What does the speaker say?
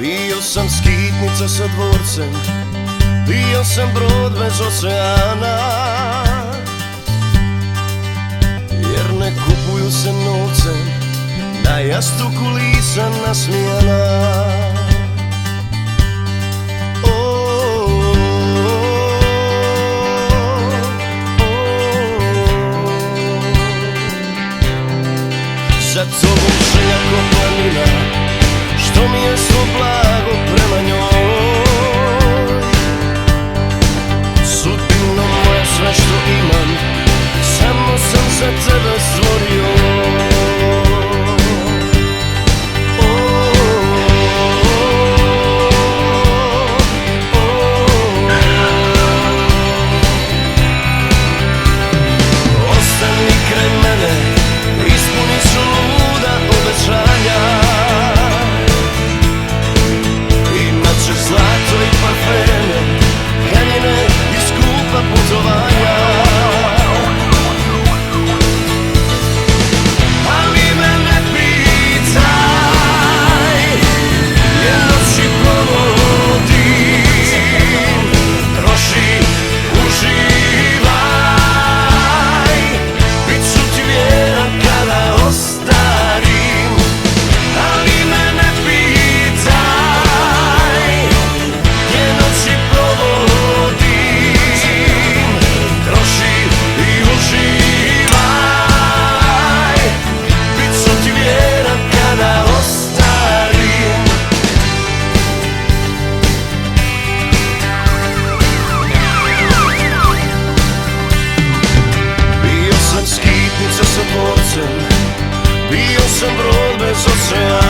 Bio sam skitnica sa dvorcem, bio sam brod bez oceana, jer ne kupuju se novcem, na jastuku lisa nasmijana. Za tobom želja ko planina, što mi je svo blago prema njoj. Sudbino moja, sve što imam, samo sam za tebe stvorio. Ostani kraj mene, ispuni su luda obećanja. Imaćeš zlato i parfeme, haljine i skupa putovanja. Ali me ne pitaj, jer noći provodim, troši, uživaj. Bit ću ti vjeran kada ostarim. Ali me ne pitaj, jer noći provodim, troši i uživaj. Bit ću ti vjeran kada ostarim. Bio sam skitnica sa dvorcem, bio sam brod bez oceana.